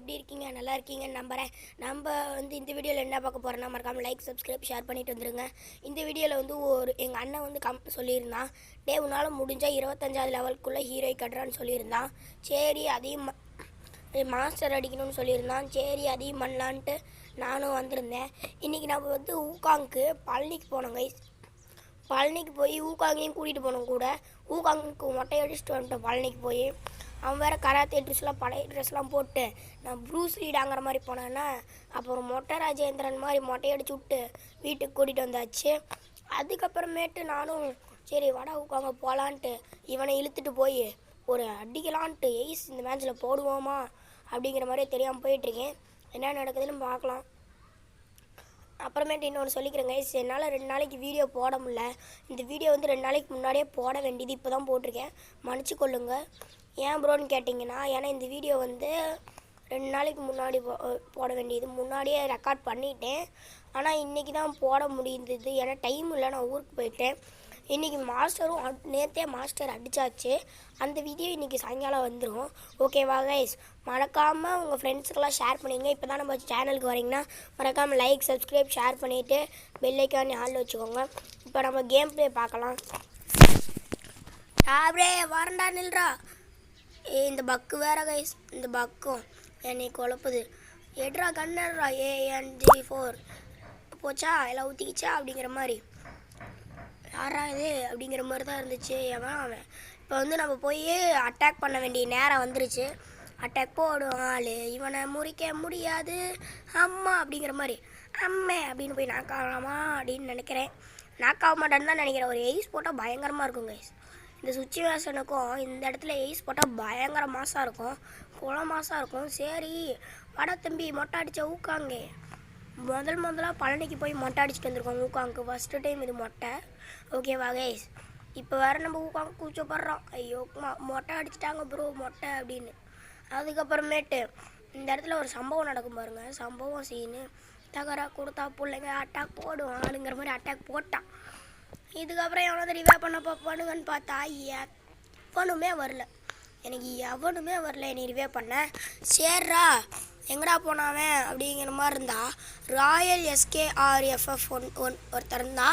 எப்படி இருக்கீங்க? நல்லா இருக்கீங்கன்னு நம்புகிறேன். நம்ம இந்த வீடியோவில் என்ன பார்க்க போகிறோன்னா, மறக்காமல் லைக் சப்ஸ்கிரைப் ஷேர் பண்ணிட்டு வந்துருங்க. இந்த வீடியோவில் எங்கள் அண்ணன் சொல்லியிருந்தான், உன்னால் முடிஞ்சால் 25வது லெவலுக்குள்ளே ஹீரோ கட்டுறான்னு சொல்லியிருந்தான். சரி அதையும் மாஸ்டர் அடிக்கணும்னு சொல்லியிருந்தான். சரி அதையும் பண்ணலான்ட்டு நானும் வந்திருந்தேன். இன்றைக்கி நம்ம ஊகாங்க்கு பழனிக்கு போனோம் கைஸ். பழனிக்கு போய் ஊகாங்கையும் கூட்டிகிட்டு போனோம் கூட. ஊகாங்குக்கு மொட்டை அடிச்சுட்டு வந்துட்டோம் பழனிக்கு போய். அவன் வேறு கராத்தே ட்ரெஸ்லாம் பழைய ட்ரெஸ்லாம் போட்டு நான் ப்ரூஸ் லீடாங்கிற மாதிரி போனேன்னா, அப்புறம் மொட்டை ராஜேந்திரன் மாதிரி மொட்டையடிச்சு விட்டு வீட்டுக்கு கூட்டிகிட்டு வந்தாச்சு. அதுக்கப்புறமேட்டு நானும் சரி வடை ஊக்காங்க போகலான்ட்டு இவனை இழுத்துட்டு போய் ஒரு அடிக்கலான்ட்டு எய்ஸ் இந்த மேட்ச்சில் போடுவோமா அப்படிங்கிற மாதிரியே தெரியாமல் போயிட்டுருக்கேன். என்ன நடக்குதுன்னு பார்க்கலாம். அப்புறமேட்டு இன்னொன்று சொல்லிக்கிறேங்க, என்னால் 2 நாளைக்கு வீடியோ போட முடியல. இந்த வீடியோ 2 நாளைக்கு முன்னாடியே போட வேண்டியது இப்போ தான் போட்டிருக்கேன், மன்னிச்சுக்கொள்ளுங்க. ஏன் ப்ரோன்னு கேட்டிங்கன்னா, ஏன்னா இந்த வீடியோ 2 நாளைக்கு முன்னாடி போட வேண்டியது முன்னாடியே ரெக்கார்ட் பண்ணிட்டேன். ஆனால் இன்றைக்கி தான் போட முடிந்தது, ஏன்னா டைம் இல்லை, நான் ஊருக்கு போயிட்டேன். இன்றைக்கி நேற்றே மாஸ்டர் அடித்தாச்சு. அந்த வீடியோ இன்றைக்கி சாயங்காலம் வந்துடும். ஓகேவா கைஸ்? மறக்காமல் உங்கள் ஃப்ரெண்ட்ஸுக்கெல்லாம் ஷேர் பண்ணிங்க. இப்போ தான் நம்ம சேனலுக்கு வரீங்கன்னா மறக்காமல் லைக் சப்ஸ்கிரைப் ஷேர் பண்ணிவிட்டு பெல்லைக்கானே ஆள் வச்சுக்கோங்க. இப்போ நம்ம கேம் ப்ளே பார்க்கலாம். அப்படியே வரண்டா நில்றா. இந்த பக்கு வேறு கைஸ், இந்த பக்கும் என்னை குழப்புது. எட்ரா கண்ணா ANG4 போச்சா எல்லாம் ஊற்றிக்கிச்சா அப்படிங்கிற மாதிரி. யாரா இது அப்படிங்கிற மாதிரி தான் இருந்துச்சு. அவன் இப்போ நம்ம போய் அட்டாக் பண்ண வேண்டிய நேரம் வந்துருச்சு. அட்டாக் போடும் ஆள், இவனை முறிக்க முடியாது அம்மா அப்படிங்கிற மாதிரி. அம்மே அப்படின்னு போய் நாக்காகலாமா அப்படின்னு நினைக்கிறேன். நாக்காக மாட்டேன்னு தான் நினைக்கிறேன். ஒரு எய்ஸ் போட்டால் பயங்கரமாக இருக்கும் கைஸ். இந்த சுச்சுவேஷனுக்கும் இந்த இடத்துல எய்ஸ் போட்டால் பயங்கர மாசாக இருக்கும், குளம் மாசாக இருக்கும். சரி வட தம்பி மொட்டை அடித்த ஊக்காங்க. முதலாக பழனிக்கு போய் மொட்டை அடிச்சுட்டு வந்திருக்கோம் ஊக்காங்க்கு. ஃபஸ்ட்டு டைம் இது மொட்டை. ஓகேவா கைஸ்? இப்போ வேறு நம்ம ஊக்காங்க கூச்சப்படுறோம், ஐயோ மொட்டை அடிச்சிட்டாங்க ப்ரோ மொட்டை அப்படின்னு. அதுக்கப்புறமேட்டு இந்த இடத்துல ஒரு சம்பவம் நடக்கும் பாருங்கள். சம்பவம் சீனு தகரா கொடுத்தா பிள்ளைங்க அட்டாக் போடும் ஆளுங்கிற மாதிரி அட்டாக் போட்டான். இதுக்கப்புறம் எவனோ ரிவே பண்ண பண்ணுங்கன்னு பார்த்தா எவனுமே வரல. எனக்கு எவனுமே வரல என்னை ரிவே பண்ண. சேர்றா எங்கடா போனாவன் அப்படிங்கிற மாதிரி இருந்தா. ராயல் SKRFF ஒருத்தர் இருந்தா.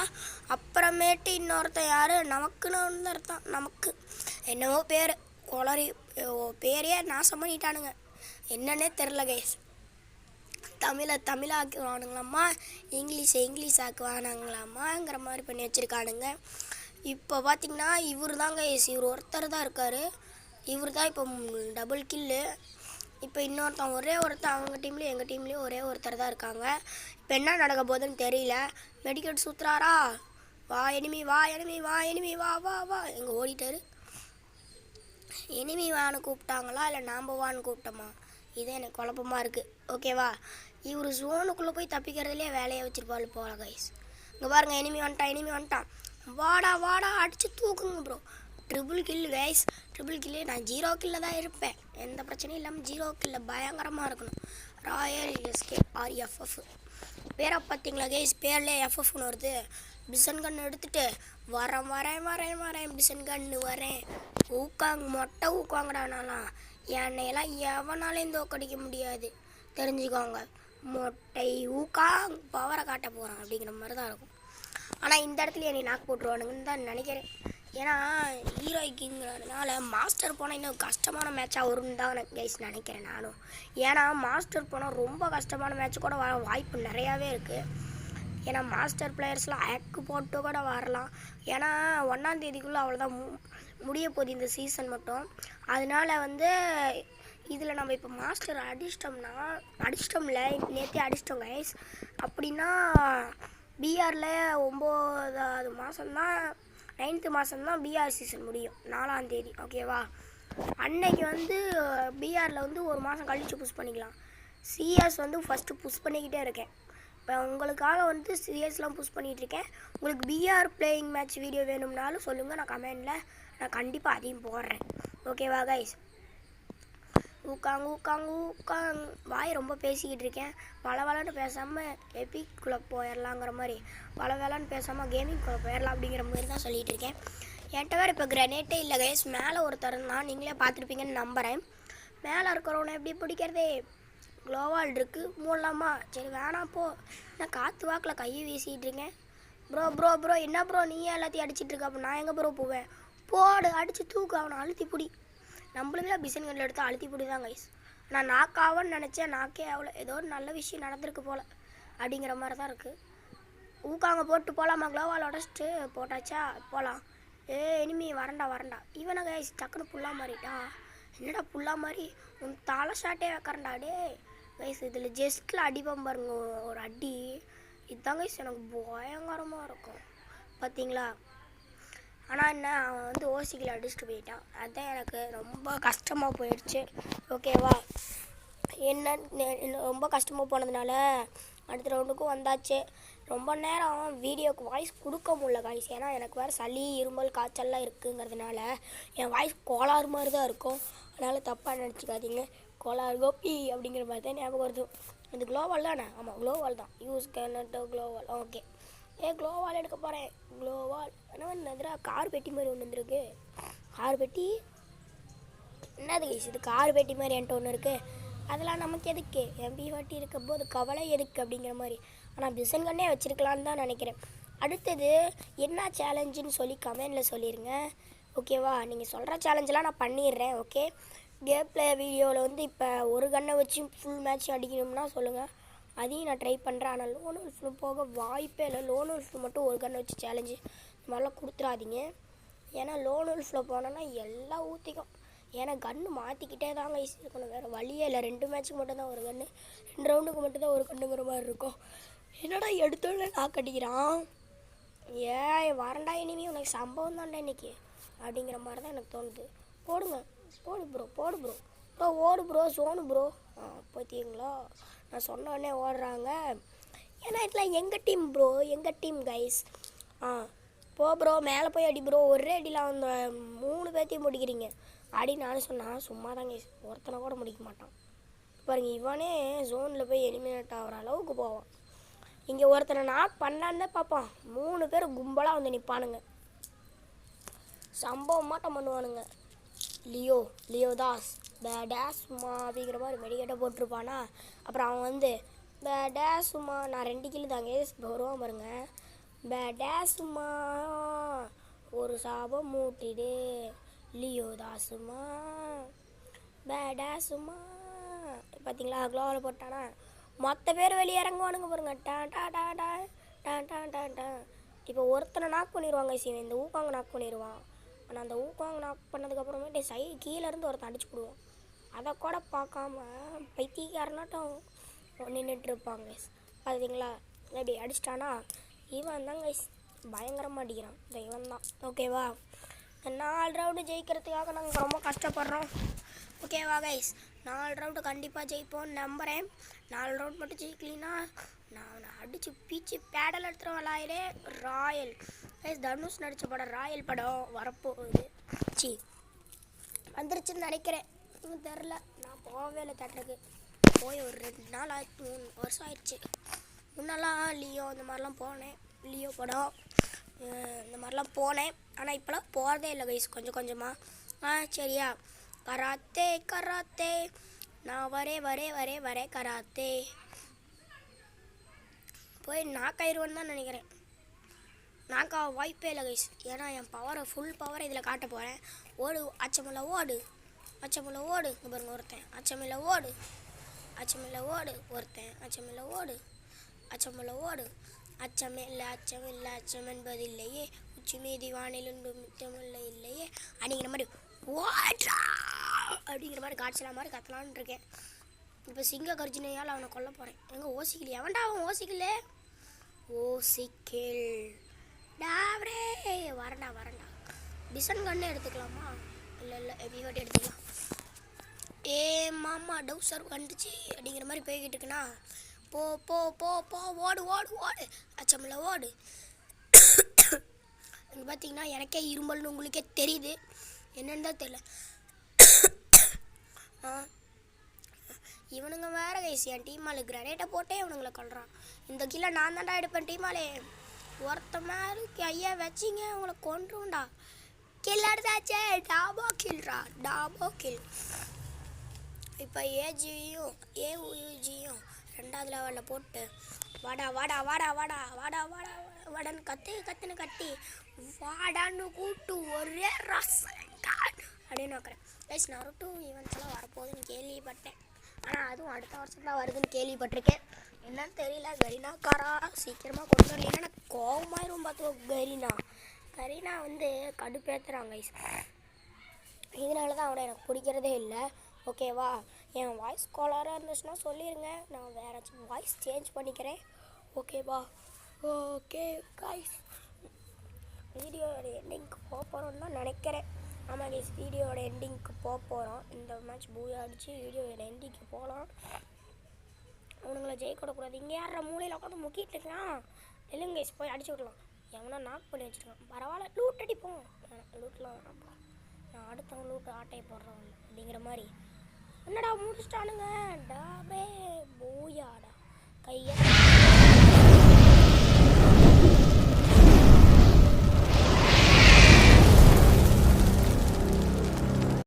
அப்புறமேட்டு இன்னொருத்தன் யார், நமக்குன்னு ஒன்று இருந்தான். நமக்கு என்னவோ பேர் குளறி பேரையே நாசம் பண்ணிட்டானுங்க, என்னன்னே தெரில கைஸ். தமிழ் ஆக்குவானுங்களாம்மா, இங்கிலீஷ் ஆக்குவானுங்களாம்மாங்கிற மாதிரி பண்ணி வச்சுருக்கானுங்க. இப்போ பார்த்திங்கன்னா இவர் தாங்க இவர் ஒருத்தர் தான் இருக்கார். இவர் தான் இப்போ டபுள் கில்லு. இப்போ இன்னொருத்தன் அவங்க டீம்லேயும் எங்கள் டீம்லேயும் ஒரே ஒருத்தர் தான் இருக்காங்க. இப்போ என்ன நடக்க போகுதுன்னு தெரியல. மெடிக்கெட் சுற்றுறாரா, வா எனிமி வா வா எங்கே ஓடிட்டாரு. எனிமி வான்னு கூப்பிட்டாங்களா இல்லை நாம் வான்னு கூப்பிட்டோமா, இதே எனக்கு குழப்பமாக இருக்குது. ஓகேவா? இவர் ஜோனுக்குள்ளே போய் தப்பிக்கிறதுலேயே வேலையை வச்சுருப்பாள் போல கைஸ். இங்கே பாருங்கள், எனிமி வந்துட்டான். வாடா அடித்து தூக்குங்க bro. Triple kill guys, triple kill. நான் 0 கில்ல தான் இருப்பேன், எந்த பிரச்சனையும் இல்லாமல் 0 கில்ல பயங்கரமாக இருக்கணும். ராயல் SKRFF பேரை பார்த்தீங்களா கைஸ்? பேர்லேயே FFன்னு வருது. பிசன் கன்று எடுத்துகிட்டு வரேன் பிசன் கன்று வரேன். மொட்டை ஊக்குவாங்கடானாலாம். என்னையெல்லாம் எவனாலையும் தோக்கடிக்க முடியாது, தெரிஞ்சுக்கோங்க. மொட்டை ஊக்காங் பவரை காட்ட போகிறான் அப்படிங்கிற மாதிரி தான் இருக்கும். ஆனால் இந்த இடத்துல என்னை நாக்கு போட்டுருவானுங்கன்னு தான் நினைக்கிறேன். ஏன்னா ஹீரோய்க்குங்கிறதுனால மாஸ்டர் போனால் இன்னும் கஷ்டமான மேட்சாக வரும்னு தான் கைஸ் நினைக்கிறேன் நானும். ஏன்னா மாஸ்டர் போனால் ரொம்ப கஷ்டமான மேட்ச் கூட வர வாய்ப்பு நிறையாவே இருக்குது. ஏன்னா மாஸ்டர் பிளேயர்ஸ்லாம் ஆக்கு போட்டு கூட வரலாம். ஏன்னா 1ஆம் தேதிக்குள்ளே அவ்வளோதான் முடிய போகுது இந்த சீசன் மட்டும். அதனால் இதில் நம்ம இப்போ மாஸ்டர் அடிச்சிட்டோம்ல, நேற்றே அடிச்சிட்டோம் கைஸ். அப்படின்னா BRல 9வது மாதம்தான் 9th மாதம்தான் BR சீசன் முடியும், 4ஆம் தேதி. ஓகேவா? அன்னைக்கு BRல 1 மாதம் கழித்து புஷ் பண்ணிக்கலாம். CS ஃபஸ்ட்டு புஷ் பண்ணிக்கிட்டே இருக்கேன். இப்போ உங்களுக்காக சிஎஸ்லாம் புஷ் பண்ணிகிட்ருக்கேன். உங்களுக்கு BR பிளேயிங் மேட்ச் வீடியோ வேணும்னாலும் சொல்லுங்கள், நான் கமெண்டில் நான் கண்டிப்பாக அதையும் போடுறேன். ஓகேவா கைஸ்? ஊக்காங் வாய் ரொம்ப பேசிக்கிட்டு இருக்கேன். வளன்னு பேசாமல் எபிக்குள்ளே போயிடலாங்கிற மாதிரி, வளன்னு பேசாமல் கேமிங்குள்ளே போயிடலாம் அப்படிங்கிற மாதிரி தான் சொல்லிகிட்டு இருக்கேன். என்கிட்ட வேறு இப்போ கிரனேட்டே இல்லை கைஸ். மேலே ஒருத்தர் தான், நீங்களே பார்த்துருப்பீங்கன்னு நம்புகிறேன். மேலே இருக்கிறவனை எப்படி பிடிக்கிறதே க்ளோவால் இருக்குது மூடலாமா? சரி வேணாம் போ. நான் காற்று வாக்கில் கையை வீசிகிட்டு இருக்கேன். ப்ரோ என்ன ப்ரோ நீயே எல்லாத்தையும் அடிச்சிட்டு இருக்க? அப்போ நான் எங்கே ப்ரோ போவேன்? போடு அடித்து தூக்கு, அவனை அழுத்தி பிடி. நம்மளுக்கெல்லாம் பிசன் கண்ணில் எடுத்து அழுத்தி பிடி தான் கைஸ். நான் நாக்காவன்னு நினச்சேன், நாக்கே ஆகலை. ஏதோ ஒரு நல்ல விஷயம் நடந்திருக்கு போல் அப்படிங்கிற மாதிரி தான் இருக்குது. ஊக்காங்க போட்டு போகலாமா? க்ளோவால் உடச்சிட்டு போட்டாச்சா? போகலாம். இனிமே வரண்டா. இவனை கைஸ் டக்குன்னு புல்லா மாறிட்டான். என்னடா புல்லா மாதிரி உன் தலை ஷாட்டே வைக்கிறேன்டா டே கைஸ். இதில் ஜஸ்ட்டில் அடிப்போம் பாருங்க ஒரு அடி. இதுதான் கைஸ் எனக்கு பயங்கரமாக இருக்கும் பார்த்தீங்களா? ஆனால் என்ன, அவன் வந்து ஓசிக்கில் அடிச்சுட்டு போயிட்டான். அதுதான் எனக்கு ரொம்ப கஷ்டமாக போயிடுச்சு. ஓகேவா? என்ன ரொம்ப கஷ்டமாக போனதுனால அடுத்த ரவுண்டுக்கும் வந்தாச்சு. ரொம்ப நேரம் வீடியோக்கு வாய்ஸ் கொடுக்க முடியல காய்ஸ். ஏன்னா எனக்கு வேறு சளி இருமல் காய்ச்சல்லாம் இருக்குங்கிறதுனால என் வாய்ஸ் கோளாறு மாதிரி தான் இருக்கும். அதனால் தப்பாக நினச்சிக்காதீங்க. கோளாறு கோப்பி அப்படிங்கிற மாதிரி தான் ஞாபகம் வருது. இது க்ளோவால் தானே? ஆமாம் க்ளோவால் தான். யூஸ் கேனட்டோ க்ளோவால். ஓகே க்ளோவால் எடுக்க போகிறேன். க்ளோவால் ஆனால் இந்த கார் பெட்டி மாதிரி ஒன்று வந்துருக்கு. கார் பெட்டி என்னது கைஸ்? இது கார் பெட்டி மாதிரி என்கிட்ட ஒன்று இருக்குது. அதெல்லாம் நமக்கு எதுக்கு? MP40 இருக்க போது கவலை எதுக்கு அப்படிங்கிற மாதிரி. ஆனால் பிசன் கண்ணே வச்சுருக்கலான்னு தான் நினைக்கிறேன். அடுத்தது என்ன சேலஞ்சுன்னு சொல்லி கமெண்டில் சொல்லிடுங்க. ஓகேவா? நீங்கள் சொல்கிற சேலஞ்செலாம் நான் பண்ணிடுறேன். ஓகே கேம் பிளே வீடியோவில் வந்து இப்போ ஒரு கண்ணை வச்சு ஃபுல் மேட்ச் அடிக்கணும்னா சொல்லுங்கள், அதையும் நான் ட்ரை பண்ணுறேன். ஆனால் லோன் உல்ஃபில் போக வாய்ப்பே இல்லை. லோன் உல்ஃபில் மட்டும் ஒரு கண்ணை வச்சு சேலஞ்சு இந்த மாதிரிலாம் கொடுத்துடாதீங்க. ஏன்னா லோன் உல்ஃபில் போனோன்னா எல்லாம் ஊற்றிக்கும். ஏன்னா கன்று மாற்றிக்கிட்டே தாங்க இருக்கணும், வேறு வழியே இல்லை. 2 மேட்ச்சுக்கு மட்டும்தான் ஒரு கன்று, 2 ரவுண்டுக்கு மட்டும்தான் ஒரு கண்ணுங்கிற மாதிரி இருக்கும். என்னடா எடுத்தோடனே நான் கட்டிக்கிறான். வரண்டா இனிமே உனக்கு சம்பவம் தான்டா இன்னைக்கு அப்படிங்கிற மாதிரி தான் எனக்கு தோணுது. போடு ப்ரோ ஓடு ப்ரோ சோனு ப்ரோ. பார்த்தீங்களா நான் சொன்ன உடனே ஓடுறாங்க. ஏன்னா இதெல்லாம் எங்கள் டீம் ப்ரோ, எங்கள் டீம் கைஸ். போ ப்ரோ மேலே போய் அடி ப்ரோ. ஒரே அடியில் அந்த 3 பேர்த்தையும் முடிக்கிறீங்க அப்படின்னு நானும் சொன்னால் சும்மா தாங்க ஒருத்தனை கூட முடிக்க மாட்டான். பாருங்க இவனே ஜோனில் போய் எலிமினேட் ஆகிற அளவுக்கு போவான். இங்கே ஒருத்தனை நாக் பண்ணலான்னு தான் பார்ப்பான். 3 பேர் கும்பலாக வந்து நிற்பானுங்க, சம்பவம் மாட்டம் பண்ணுவானுங்க. லியோ தாஸ் பேடாஸ்மா அப்படிங்கிற மாதிரி மெடிக்கேட்டை போட்டிருப்பானா. அப்புறம் அவன் வந்து பேடாசுமா நான் 2 கிலோ தாங்க வருவான் பாருங்க. பேடாசுமா ஒரு சாபம் மூட்டிடு லியோ தாசுமா பேடாசுமா. பார்த்தீங்களா க்ளோவில் போட்டானா மொத்த பேர் வெளியே இறங்குவானுங்க பாருங்க. டான் டா டா டா டான் டான் டான் டான். இப்போ ஒருத்தனை நாக் பண்ணிடுவாங்க சீவன், இந்த ஊக்காங்க நாக் பண்ணிடுவான். ஆனால் அந்த ஊக்காங்க நாக் பண்ணதுக்கப்புறமேட்டு கீழேருந்து ஒருத்தன் அடிச்சு போடுவான். அதை கூட பார்க்காம பைத்தியக்காரனாட்டம் நின்றுட்டுருப்பாங்க. பார்த்தீங்களா இப்படி அடிச்சிட்டானா இவன் தான் கைஸ் பயங்கரமாக அடிக்கிறான். இந்த இவன் தான். ஓகேவா? 4 ரவுண்டு ஜெயிக்கிறதுக்காக நாங்கள் ரொம்ப கஷ்டப்படுறோம். ஓகேவா கைஸ்? 4 ரவுண்டு கண்டிப்பாக ஜெயிப்போம்னு நம்புகிறேன். 4 ரவுண்ட் மட்டும் ஜெயிக்கலின்னா நான் அடித்து பீச்சு பேடல் எடுத்துகிட்டு விளாயிலே. ராயல் கைஸ் தனுஷ் நடித்த படம் ராயல் படம் வரப்போகுது. வந்துருச்சுன்னு நினைக்கிறேன், தெரில. நான் போகவே இல்லை தேட்டருக்கு. போய் ஒரு 2 நாள் ஆயிடுச்சு, 3 வருஷம் ஆயிடுச்சு. முன்னெல்லாம் லியோ இந்த மாதிரிலாம் போனேன், லியோ படம் இந்த மாதிரிலாம் போனேன். ஆனால் இப்போலாம் போகிறதே இல்லை கைஸ், கொஞ்சமாக. சரியா? கராத்தே நான் வரே கராத்தே. போய் நாக்காயிருவேன்னு தான் நினைக்கிறேன். நாக்கா வாய்ப்பே இல்லை கைஸ். ஏன்னா என் ஃபுல் பவரை இதில் காட்ட போகிறேன். ஓடு அச்சமில்ல ஓடு இங்கே பாருங்க ஒருத்தன். அச்சமில்ல ஓடு ஒருத்தன். அச்சமில்ல ஓடு அச்சம் என்பதில்லையே, உச்சி மீதி வானில் மிச்சமில்ல இல்லையே அப்படிங்கிற மாதிரி ஓடுறா அப்படிங்கிற மாதிரி காய்ச்சலா மாதிரி கத்தலான்னு இருக்கேன். இப்போ சிங்க கர்ஜினையால் அவனை கொல்ல போகிறேன். எங்கே ஓசிக்கல் எவன்டா அவன்? ஓசிக்கல் டாவ்ரே. வரண்டா. பிசன் கண்ணு எடுத்துக்கலாமா? இல்லை MP40 எடுத்துக்கலாம். மாமா டவுசர் வந்துச்சு அப்படிங்கிற மாதிரி போய்கிட்டு இருக்குண்ணா. போ ஓடு அச்சமில்ல ஓடு. இங்கே பார்த்தீங்கன்னா எனக்கே இரும்பல்னு உங்களுக்கே தெரியுது, என்னன்னு தான் தெரியல. இவனுங்க வேற கைஸ் என் டீமால் கிரனேட்டை போட்டே இவனுங்களை கொள்றான். இந்த கீழே நான் தான்டா எடுப்பேன் டீமாலே. ஒருத்த மாதிரி ஐயா வச்சிங்க உங்களை கொன்றுண்டா. Kill எடுத்தாச்சே, டாபோ kill. இப்போ ஏஜியும் ஏஜியும் 2வது லெவலில் போட்டு வாடா வாடா வாடா வாடா வாடா வாடா வாடான்னு கத்தி வாடான்னு கூப்பிட்டு ஒரே ரசங்கா அப்படின்னு வைக்கிறேன். கைஸ் நருட்டோ ஈவெண்ட்ஸ் எல்லாம் வரப்போகுதுன்னு கேள்விப்பட்டேன். ஆனால் அதுவும் அடுத்த வருஷம் தான் வருதுன்னு கேள்விப்பட்டிருக்கேன். என்னன்னு தெரியல. கரீனாக்காரா சீக்கிரமாக கொண்டு வரல. ஏன்னா எனக்கு கோவமாயிரும் பார்த்துக்கோ. கரீனா வந்து கடுப்பேற்றுறாங்க கைஸ். இதனால தான் அவனை எனக்கு பிடிக்கிறதே இல்லை. ஓகேவா? என் வாய்ஸ் கோளாராக இருந்துச்சுன்னா சொல்லிடுங்க, நான் வேறாச்சும் வாய்ஸ் சேஞ்ச் பண்ணிக்கிறேன். ஓகேவா? ஓகே கைஸ், வீடியோட எண்டிங்க்கு போக போகிறோன்னு தான் நினைக்கிறேன். ஆமாம் கைஸ், வீடியோட எண்டிங்க்கு போக போகிறோம். இந்த மேட்ச் பூயா அடித்து வீடியோட எண்டிங்க்கு போகலாம். அவனுங்களை ஜெயிக்கூடாது. இங்கே யார மூலையில் உட்காந்து முக்கிட்டு இருக்கான். இல்லைங்க கைஸ், போய் அடிச்சு விடலாம். எவனா நாக் பண்ணி வச்சுருக்கான். பரவாயில்ல, லூட் அடிப்போம். லூட்லாம் வேணாம்ப்பா, நான் அடுத்தவன் லூட்டு ஆட்டையை போடுறவன் அப்படிங்கிற மாதிரி. என்னடா முடிச்சிட்டானுங்க. டாபே